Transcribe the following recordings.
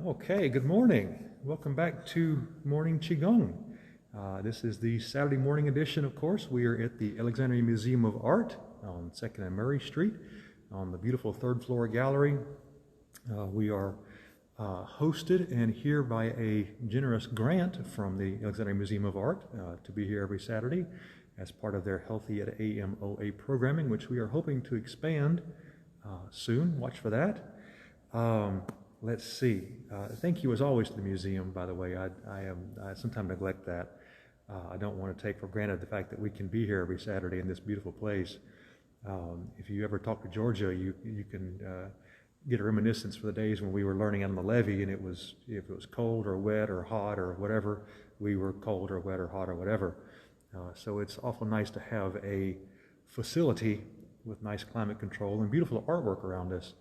Okay, good morning. Welcome back to Morning Qigong. This is the Saturday morning edition, of course. We are at the Alexandria Museum of Art on 2nd and Murray Street on the beautiful third floor gallery. We are hosted and here by a generous grant from the Alexandria Museum of Art to be here every Saturday as part of their Healthy at AMOA programming, which we are hoping to expand soon. Watch for that. Let's see. Thank you as always to the museum, by the way. I sometimes neglect that. I don't want to take for granted the fact that we can be here every Saturday in this beautiful place. If you ever talk to Georgia, you can get a reminiscence for the days when we were learning on the levee, and if it was cold or wet or hot or whatever, we were cold or wet or hot or whatever. So it's awful nice to have a facility with nice climate control and beautiful artwork around us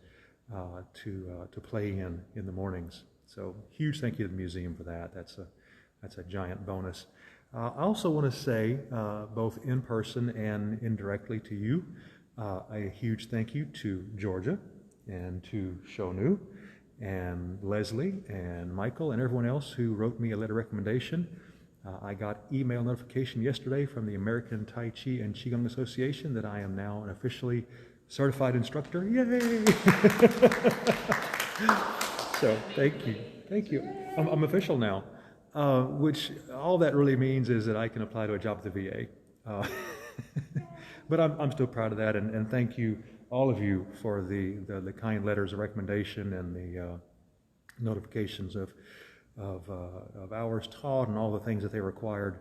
to play in the mornings. So huge thank you to the museum for that. That's a giant bonus. I also want to say, both in person and indirectly to you, a huge thank you to Georgia and to Shonu and Leslie and Michael and everyone else who wrote me a letter of recommendation. I got email notification yesterday from the American Tai Chi and Qigong Association that I am now an officially certified instructor. Yay! So thank you. I'm official now, which all that really means is that I can apply to a job at the VA. But I'm still proud of that, and thank you, all of you, for the kind letters of recommendation and the notifications of hours taught and all the things that they required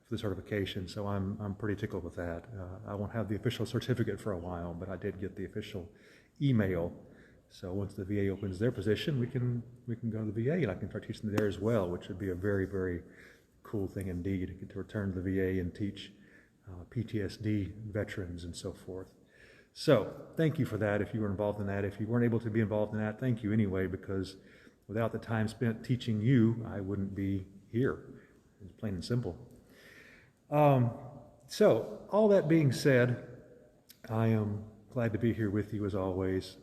for the certification. So I'm pretty tickled with that. I won't have the official certificate for a while, but I did get the official email. So once the VA opens their position, we can go to the VA, and I can start teaching there as well, which would be a very, very cool thing indeed, to get to return to the VA and teach PTSD veterans and so forth. So thank you for that. If you were involved in that, if you weren't able to be involved in that, thank you anyway, because without the time spent teaching you, I wouldn't be here. It's plain and simple. So all that being said, I am glad to be here with you as always.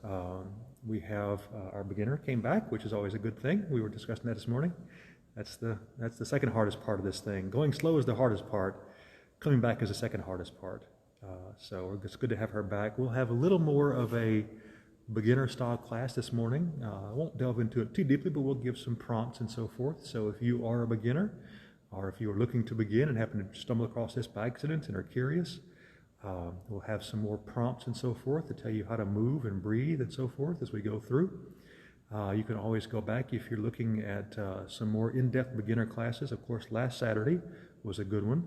We have our beginner came back, which is always a good thing. We were discussing that this morning. That's the second hardest part of this thing. Going slow is the hardest part. Coming back is the second hardest part. So it's good to have her back. We'll have a little more of a beginner style class this morning. I won't delve into it too deeply, but we'll give some prompts and so forth. So if you are a beginner, or if you are looking to begin and happen to stumble across this by accident and are curious, we'll have some more prompts and so forth to tell you how to move and breathe and so forth as we go through. You can always go back if you're looking at some more in-depth beginner classes. Of course, last Saturday was a good one.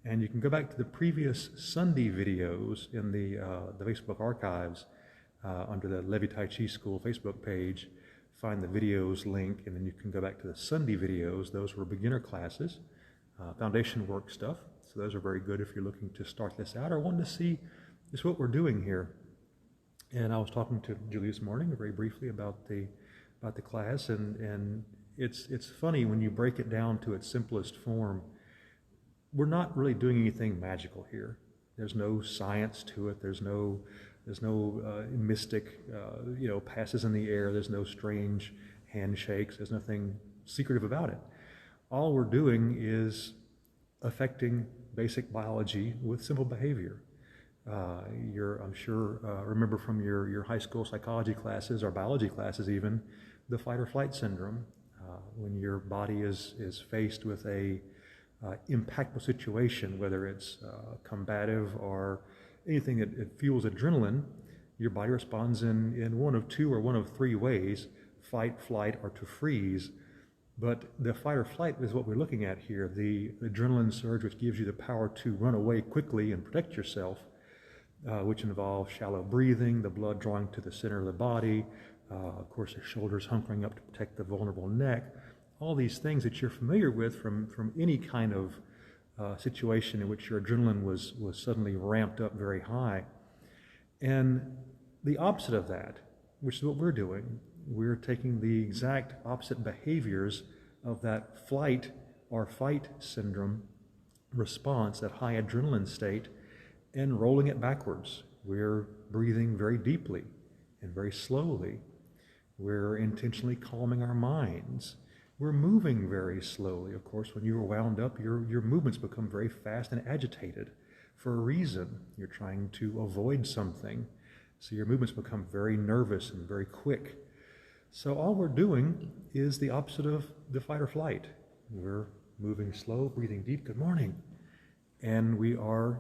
And you can go back to the previous Sunday videos in the Facebook archives under the Levy Tai Chi School Facebook page. Find the videos link, and then you can go back to the Sunday videos. Those were beginner classes, foundation work stuff. So those are very good if you're looking to start this out or wanting to see just what we're doing here. And I was talking to Julie this morning very briefly about the class, and it's funny when you break it down to its simplest form. We're not really doing anything magical here. There's no science to it. There's no mystic, passes in the air. There's no strange handshakes. There's nothing secretive about it. All we're doing is affecting basic biology with simple behavior. I'm sure, remember from your high school psychology classes or biology classes even, the fight or flight syndrome. When your body is faced with a impactful situation, whether it's combative or anything that it fuels adrenaline, your body responds in one of two or one of three ways: fight, flight, or to freeze. But the fight or flight is what we're looking at here, the adrenaline surge, which gives you the power to run away quickly and protect yourself, which involves shallow breathing, the blood drawing to the center of the body, of course the shoulders hunkering up to protect the vulnerable neck. All these things that you're familiar with from any kind of situation in which your adrenaline was suddenly ramped up very high. And the opposite of that, which is what we're doing, we're taking the exact opposite behaviors of that flight or fight syndrome response, that high adrenaline state, and rolling it backwards. We're breathing very deeply and very slowly. We're intentionally calming our minds. We're moving very slowly. Of course, when you are wound up, your movements become very fast and agitated for a reason. You're trying to avoid something. So your movements become very nervous and very quick. So all we're doing is the opposite of the fight or flight. We're moving slow, breathing deep, good morning. And we are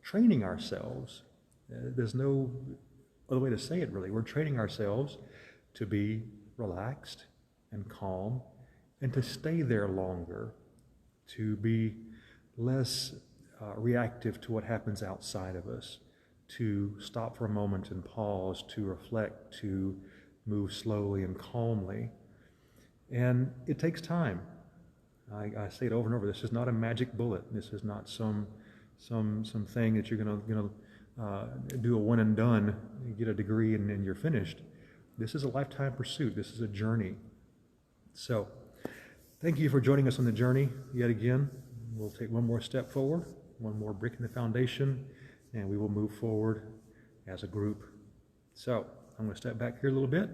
training ourselves. There's no other way to say it, really. We're training ourselves to be relaxed and calm and to stay there longer, to be less reactive to what happens outside of us, to stop for a moment and pause, to reflect, to move slowly and calmly. And it takes time. I say it over and over. This is not a magic bullet. This is not some thing that you're gonna do a one and done, get a degree, and you're finished. This is a lifetime pursuit. This is a journey. So, thank you for joining us on the journey yet again. We'll take one more step forward, one more brick in the foundation, and we will move forward as a group. So, I'm going to step back here a little bit,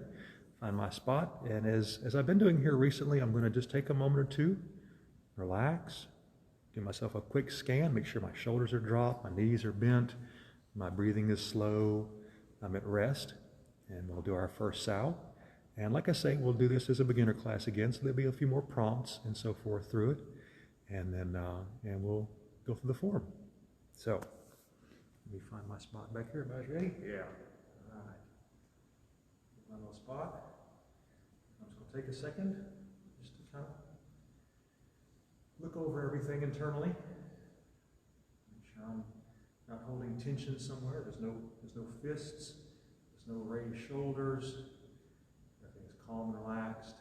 find my spot, and as I've been doing here recently, I'm going to just take a moment or two, relax, give myself a quick scan, make sure my shoulders are dropped, my knees are bent, my breathing is slow, I'm at rest, and we'll do our first sow. And like I say, we'll do this as a beginner class again, so there'll be a few more prompts and so forth through it, and then and we'll go through the form. So, let me find my spot back here. Everybody's ready? Yeah. All right. Get my little spot. I'm just going to take a second just to kind of look over everything internally. Make sure I'm not holding tension somewhere. There's no fists. There's no raised shoulders. Everything's calm and relaxed.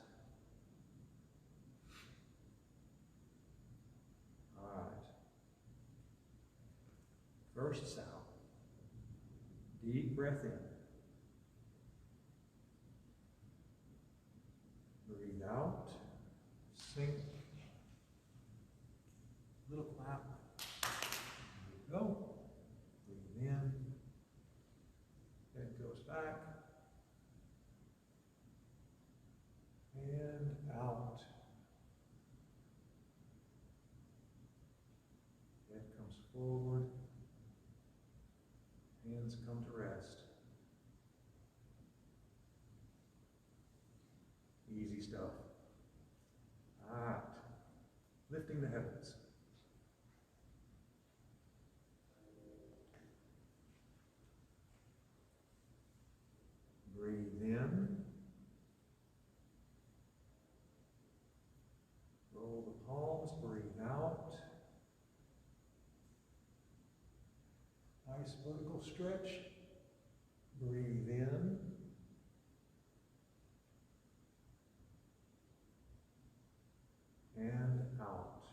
All right. First sound. Deep breath in. Breathe out. Sink. Little clap. There you go. Breathe in. Head goes back. And out. Head comes forward. Hands come to rest. Easy stuff. All right. Lifting the heavens. Breathe in. Roll the palms, breathe out. Nice vertical stretch. Breathe in. And out.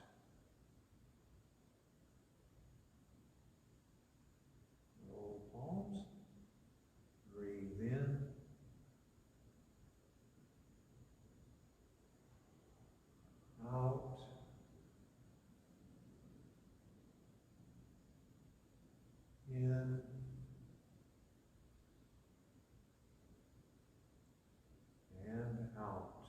Roll the palms. Breathe in. Out. In. And out.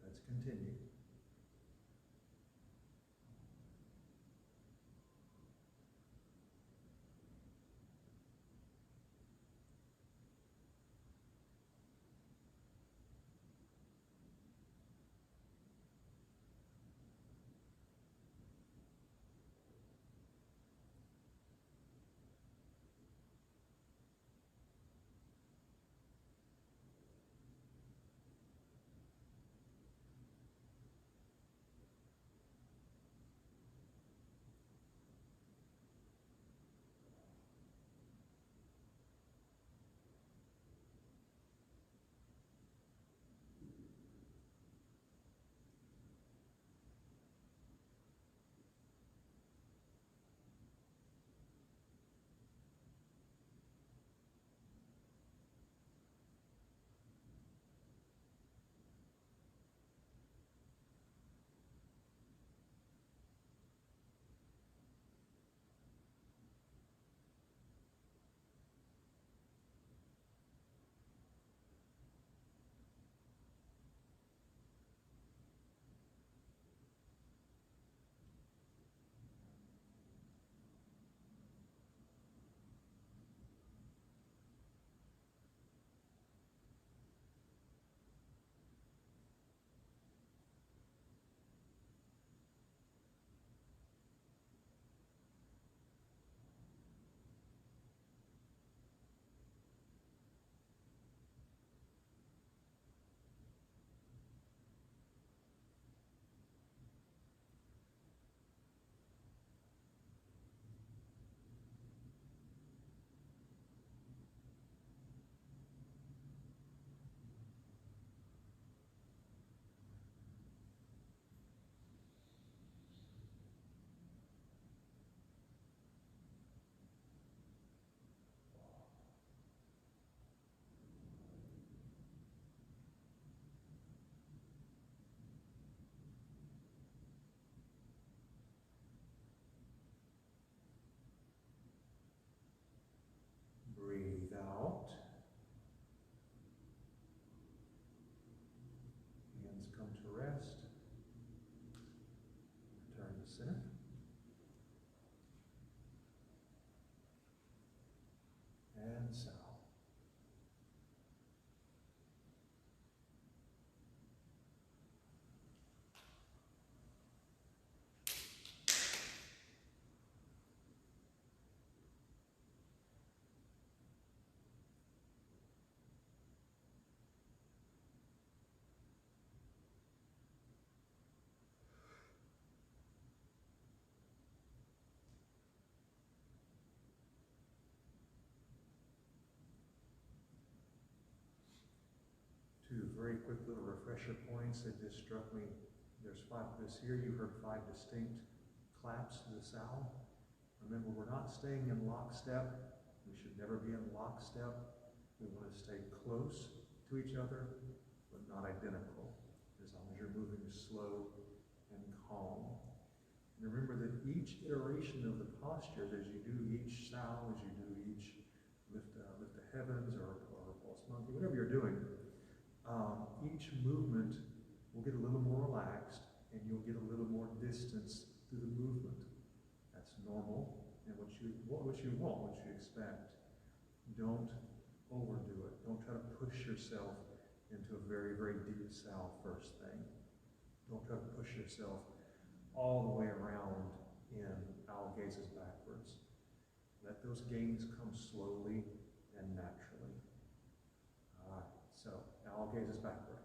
Let's continue. come to rest. Return to center. And south. Two very quick little refresher points that just struck me. There's here you heard 5 distinct claps to the sound. Remember, we're not staying in lockstep. We should never be in lockstep. We want to stay close to each other, but not identical, as long as you're moving slow and calm. And remember that each iteration of the postures, as you do each sow, as you do each lift the heavens or pulse monkey, whatever you're doing, each movement will get a little more relaxed, and you'll get a little more distance through the movement. That's normal, and what you want, what you expect. Don't overdo it. Don't try to push yourself into a very, very deep sow first thing. Don't try to push yourself all the way around in owl gazes backwards. Let those gains come slowly and naturally. All right, so owl gazes backward.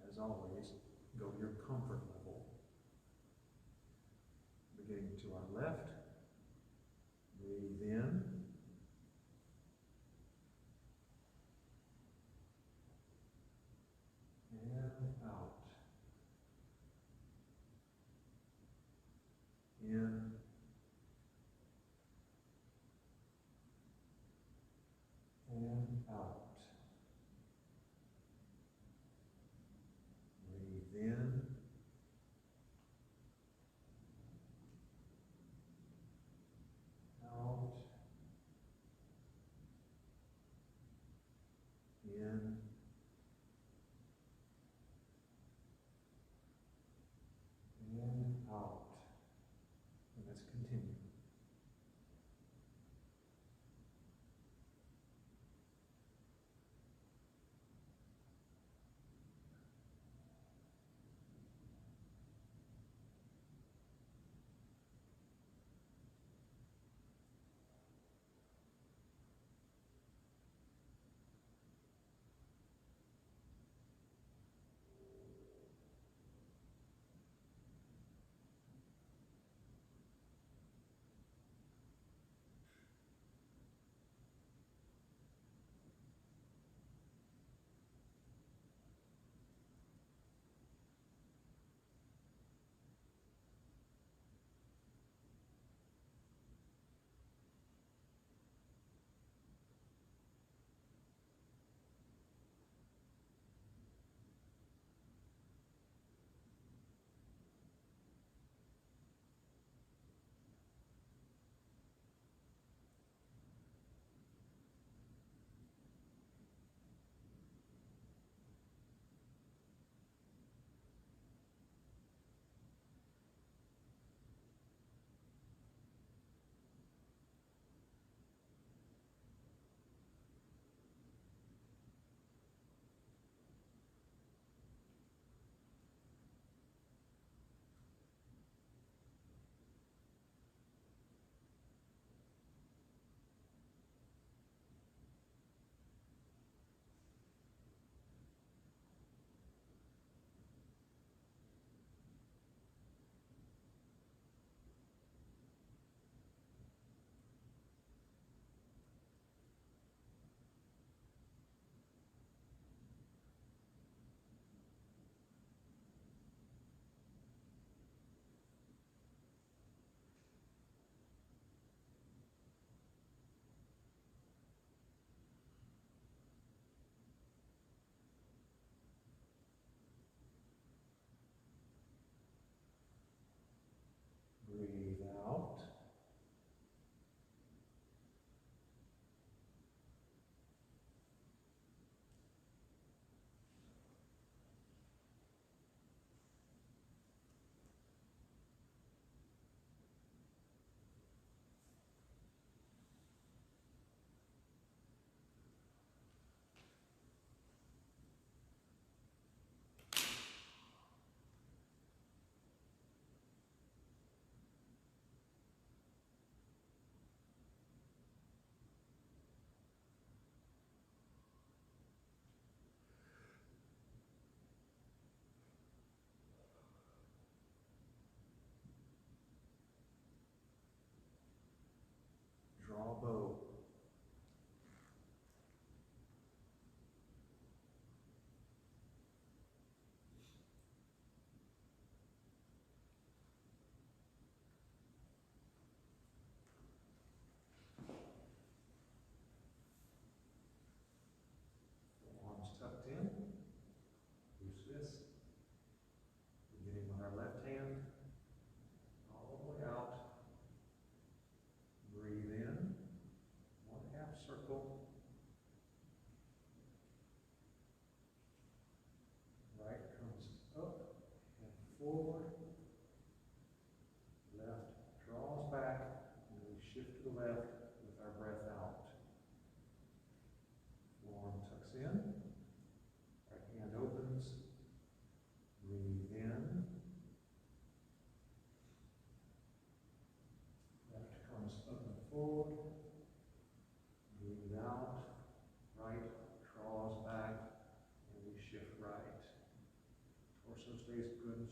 As always, go to your comfort level. Beginning to our left, breathe in. And out. In. And out. Breathe in. Out. In. And out. And let's continue.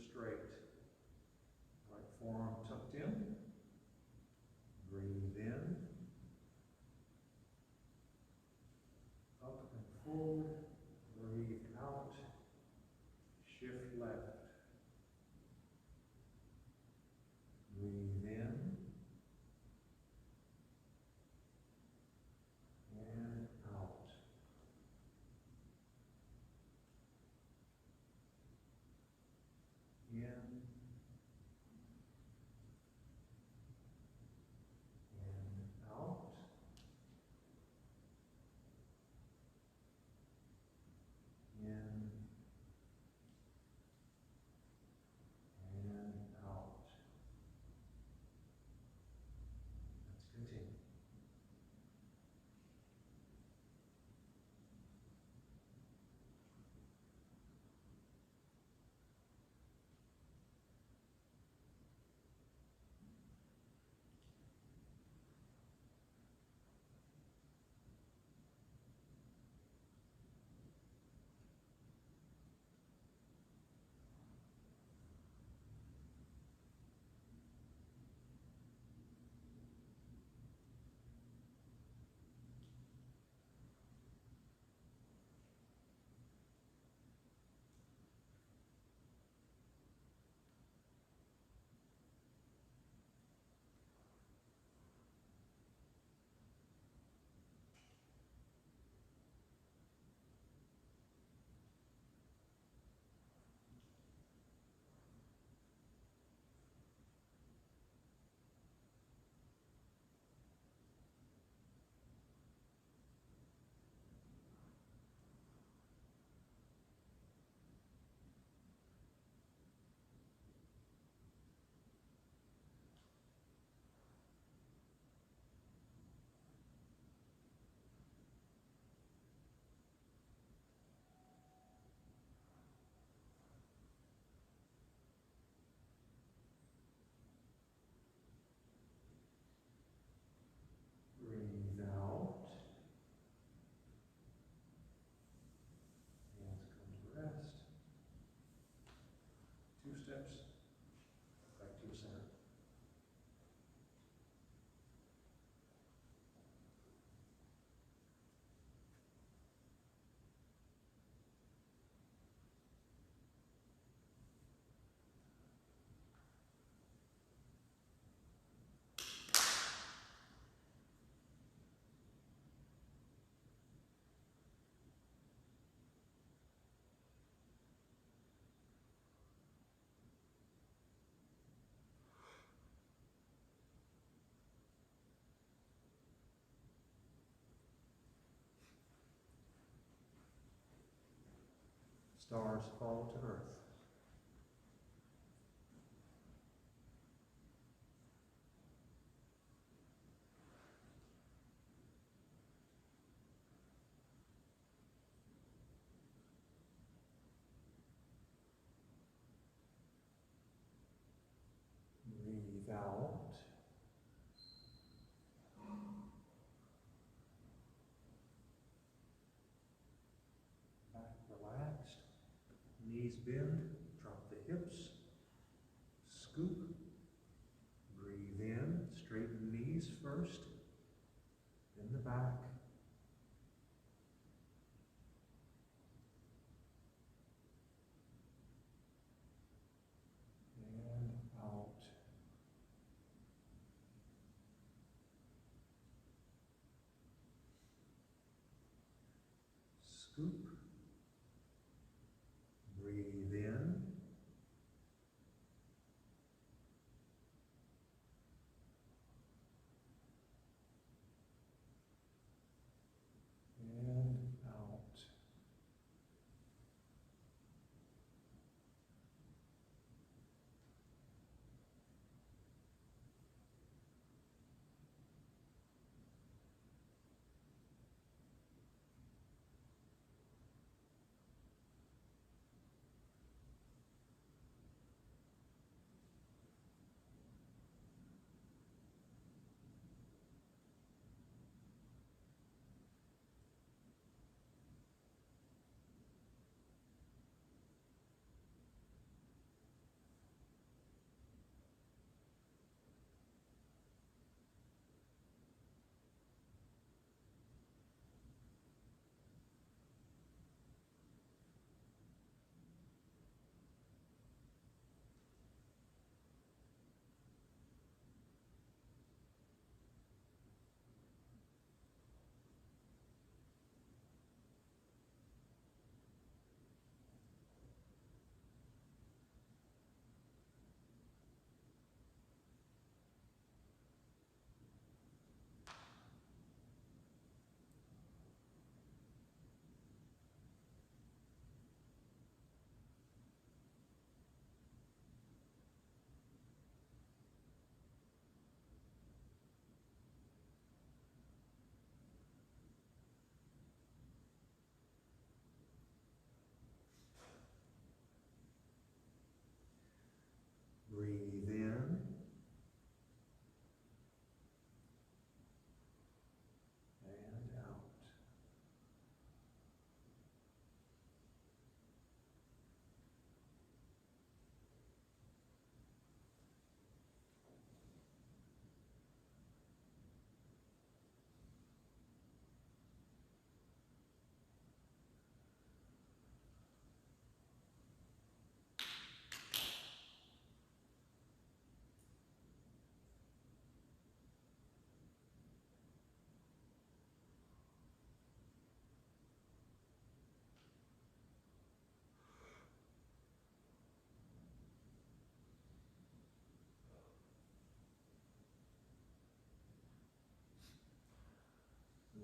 straight. Right forearm tucked in. Breathe in. Up and forward. Breathe out. Shift left. Breathe in. And out. In. And out. In. And out. Let's continue. Breathe out. Hands come to rest. 2 steps back to your center. Stars fall to earth. Breathe out. Back relaxed. Knees bend. Drop the hips. Scoop. Breathe in. Straighten knees first. Then the back. And out. Scoop. Breathe in. And out.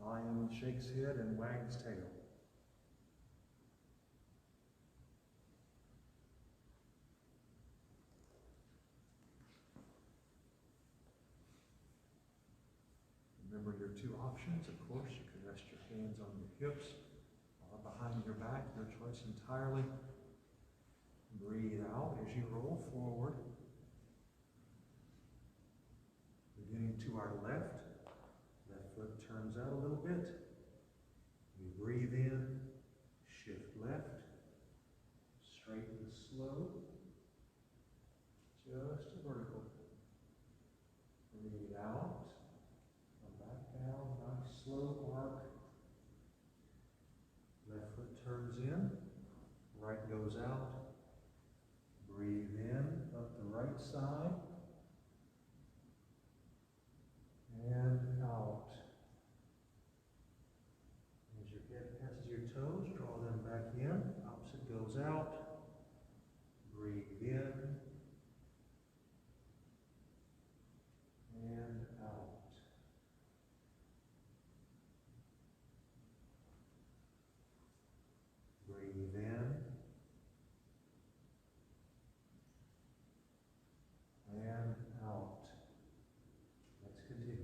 Lion shakes head and wags tail. Remember your two options. Of course, you can rest your hands on your hips or behind your back, your choice entirely. Breathe out as you roll forward. Beginning to our left. Left foot turns out a little bit. We breathe in, shift left, straight and slow, just a vertical. Breathe out, come back down, nice slow arc. Left foot turns in, right goes out. Breathe in, up the right side, and out. As your head passes your toes, draw them back in. Opposite goes out. Breathe in. And out. Breathe in. And out. Let's continue.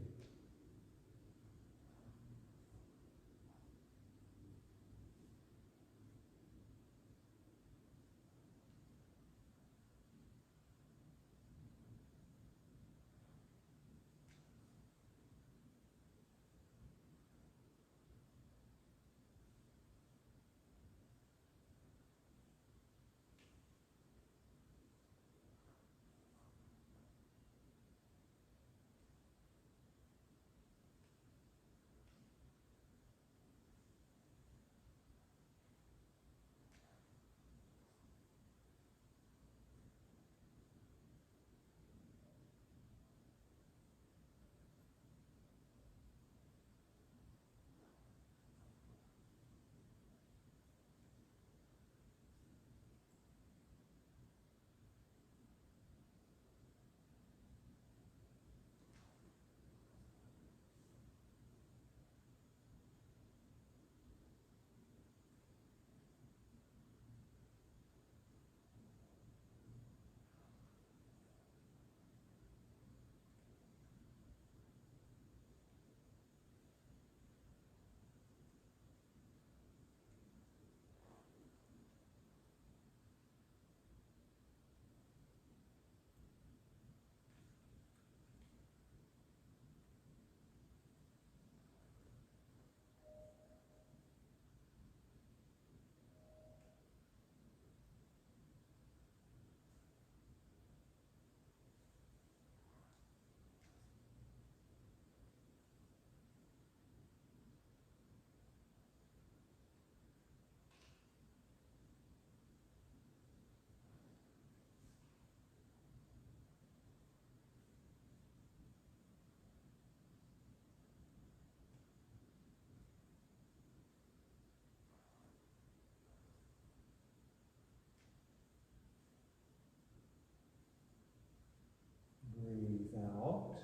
Breathe out.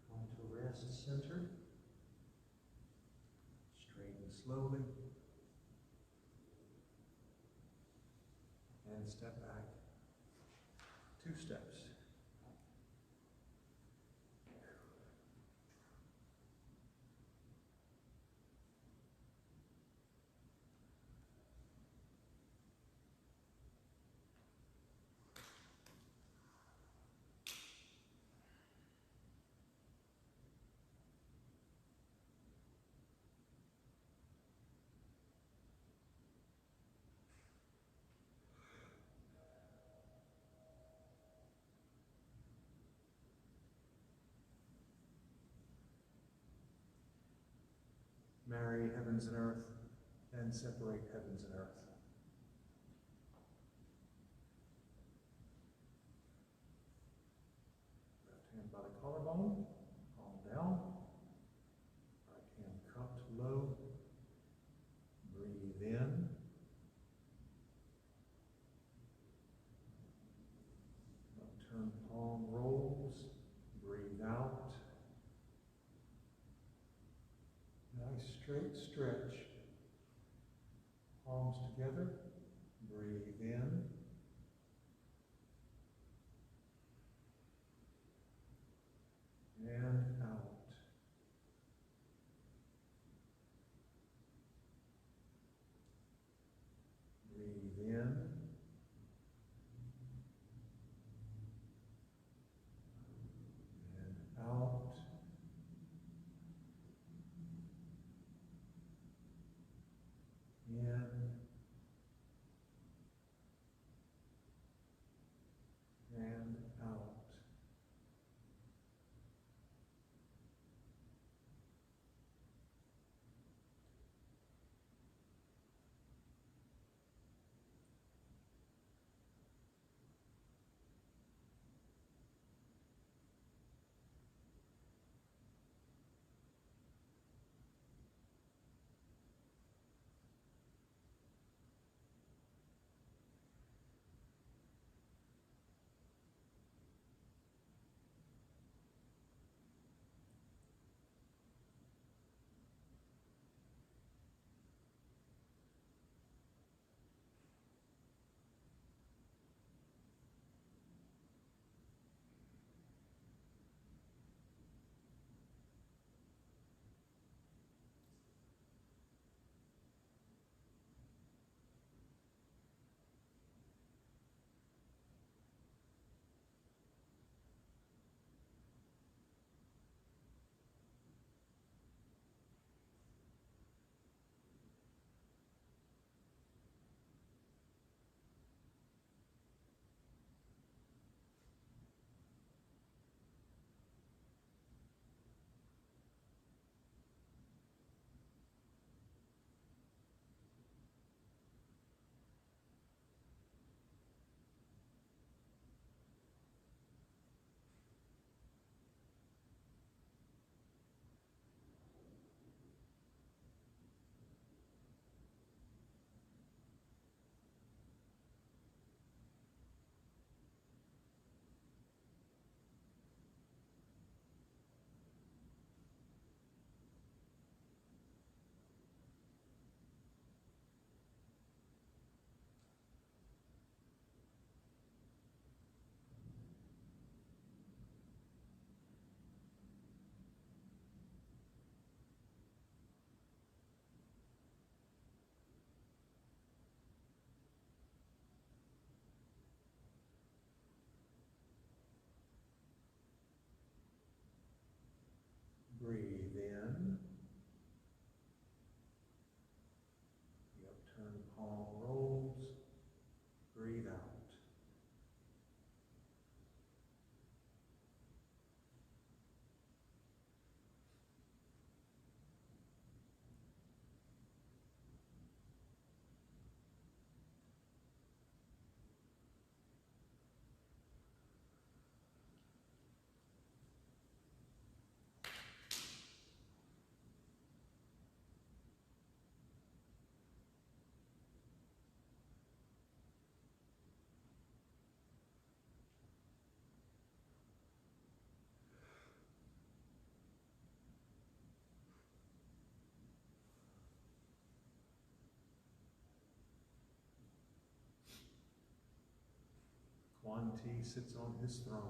Come to rest center. Straighten slowly. And step back. 2 steps. Marry heavens and earth, and separate heavens and earth. Left hand by the collarbone, palm down. Right hand cupped low. Breathe in. Upturned palm rolls. Breathe out. nice straight stretch. Palms together. Breathe in. And out. Breathe in. And out. In. And out. Breathe in. The upturned palm rolls. Breathe out. Quan Ti sits on his throne.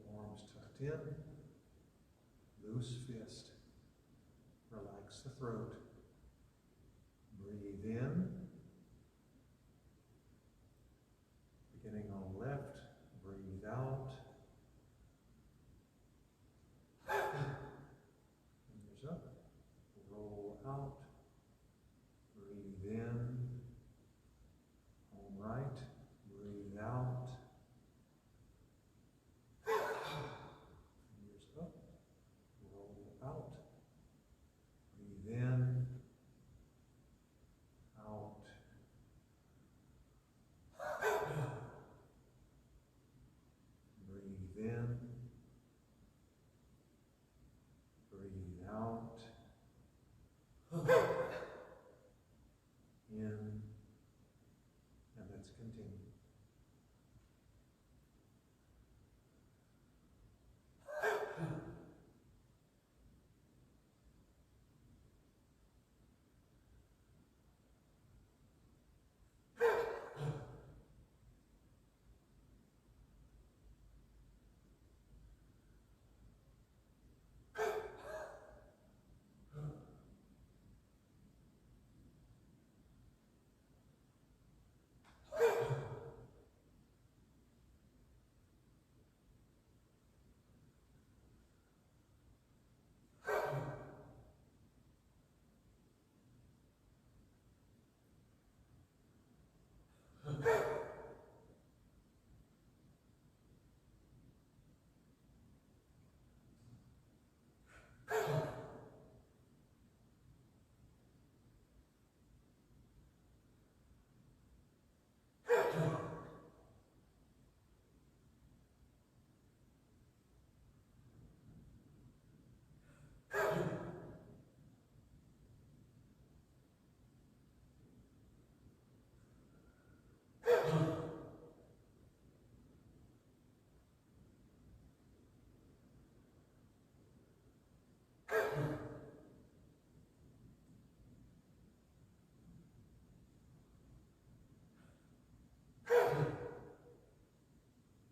Forearms tucked in. Loose fist. Relax the throat. Breathe in. Beginning on left. Breathe out. Fingers up. Roll out. Breathe in. On right. Breathe out. Fingers up. Roll out. Breathe in. Out.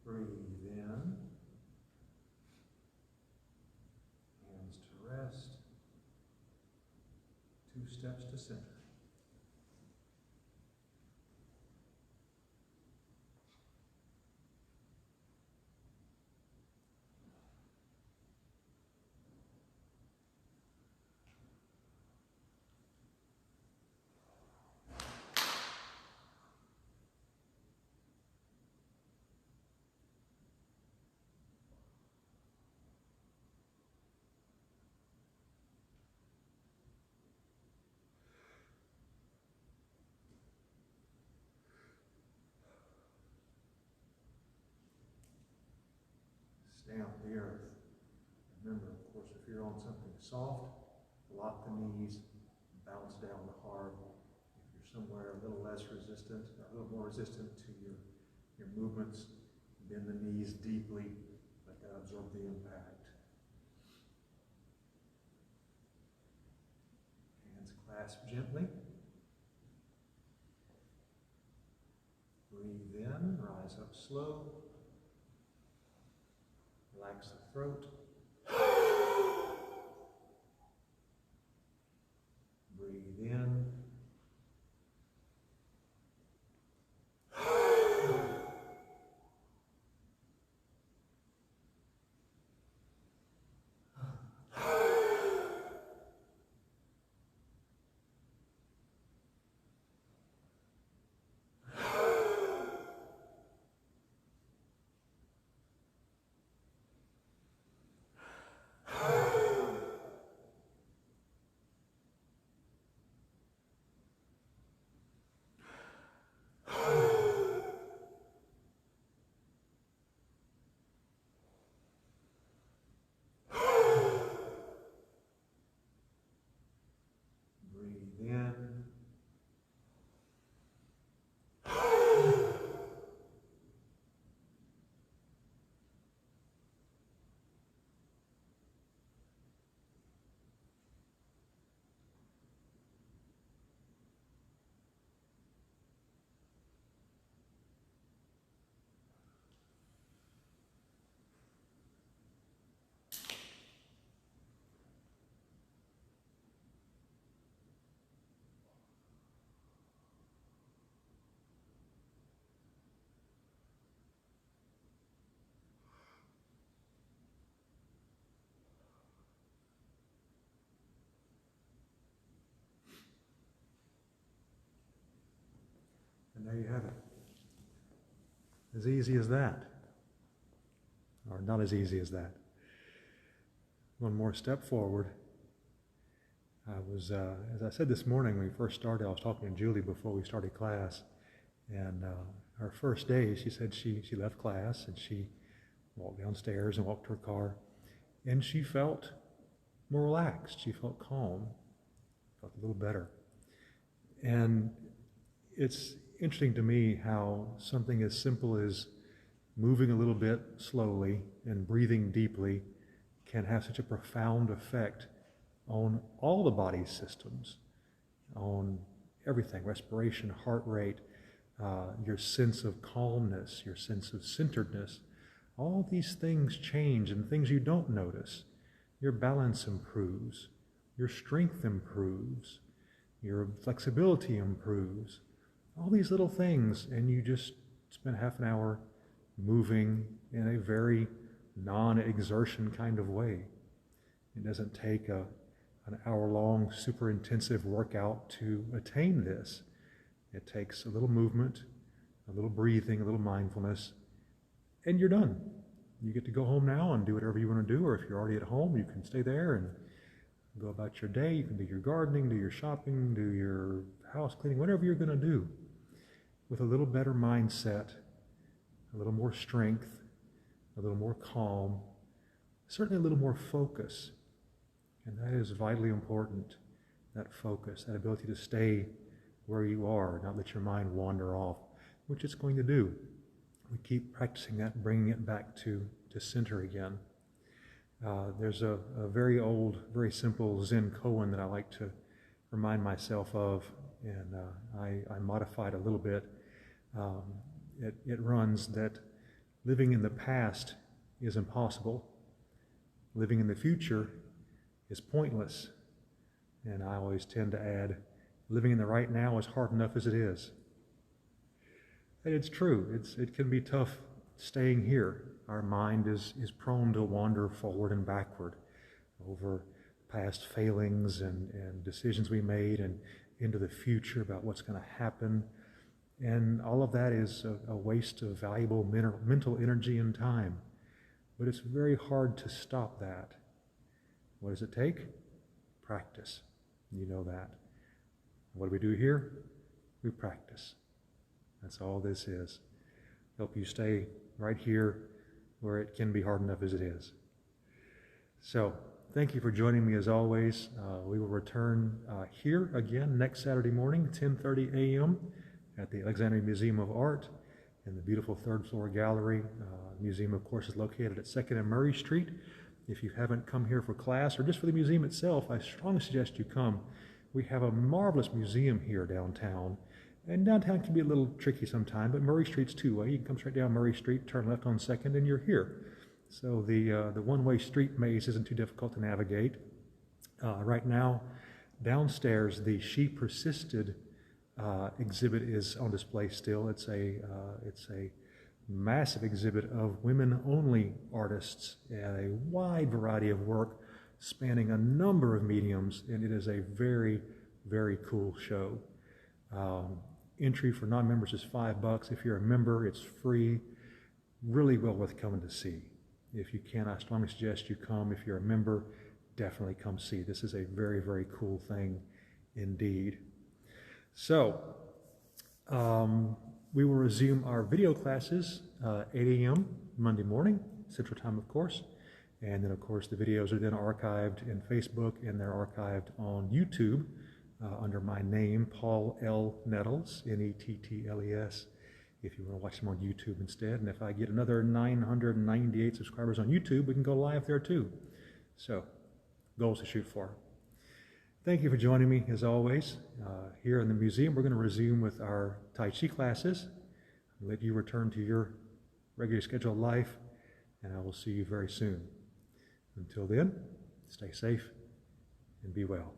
Breathe in, hands to rest, 2 steps to center. Stamp the earth. Remember, of course, if you're on something soft, lock the knees, bounce down hard. If you're somewhere a little less resistant, or a little more resistant to your movements, bend the knees deeply, let that absorb the impact. Hands clasp gently. Breathe in, rise up slow. Relax the throat. Breathe in. Breathe in. And there you have it. As easy as that. Or not as easy as that. One more step forward. I was, as I said this morning when we first started, I was talking to Julie before we started class. And her first day, she said she left class and she walked downstairs and walked to her car. And she felt more relaxed. She felt calm, felt a little better. And it's interesting to me how something as simple as moving a little bit slowly and breathing deeply can have such a profound effect on all the body's systems, on everything, respiration, heart rate, your sense of calmness, your sense of centeredness. All these things change, and things you don't notice. Your balance improves, your strength improves, your flexibility improves. All these little things, and you just spend half an hour moving in a very non-exertion kind of way. It doesn't take an hour-long, super intensive workout to attain this. It takes a little movement, a little breathing, a little mindfulness, and you're done. You get to go home now and do whatever you want to do, or if you're already at home, you can stay there and go about your day. You can do your gardening, do your shopping, do your house cleaning, whatever you're going to do, with a little better mindset, a little more strength, a little more calm, certainly a little more focus. And that is vitally important, that focus, that ability to stay where you are, not let your mind wander off, which it's going to do. We keep practicing that, bringing it back to center again. There's a very old, very simple Zen koan that I like to remind myself of, and I modified a little bit. It runs that living in the past is impossible. Living in the future is pointless. And I always tend to add, living in the right now is hard enough as it is. And it's true. It can be tough staying here. Our mind is prone to wander forward and backward over past failings and decisions we made, and into the future about what's going to happen. And all of that is a waste of valuable mental energy and time. But it's very hard to stop that. What does it take? Practice. You know that. What do we do here? We practice. That's all this is. Help you stay right here where it can be hard enough as it is. So, thank you for joining me as always. We will return here again next Saturday morning, 10:30 a.m. at the Alexandria Museum of Art in the beautiful third floor gallery. Museum, of course, is located at 2nd and Murray Street. If you haven't come here for class or just for the museum itself, I strongly suggest you come. We have a marvelous museum here downtown. And downtown can be a little tricky sometimes, but Murray Street's two-way. You can come straight down Murray Street, turn left on 2nd, and you're here. So the one-way street maze isn't too difficult to navigate. Right now, downstairs, the She Persisted exhibit is on display still. It's a massive exhibit of women-only artists and a wide variety of work spanning a number of mediums, and it is a very, very cool show. Entry for non-members is $5. If you're a member, it's free. Really well worth coming to see. If you can, I strongly suggest you come. If you're a member, definitely come see. This is a very, very cool thing indeed. So, we will resume our video classes 8 a.m. Monday morning, Central Time, of course. And then, of course, the videos are then archived in Facebook, and they're archived on YouTube under my name, Paul L. Nettles, Nettles, if you want to watch them on YouTube instead. And if I get another 998 subscribers on YouTube, we can go live there too. So, goals to shoot for. Thank you for joining me, as always. Here in the museum, we're going to resume with our Tai Chi classes. I'll let you return to your regular scheduled life, and I will see you very soon. Until then, stay safe and be well.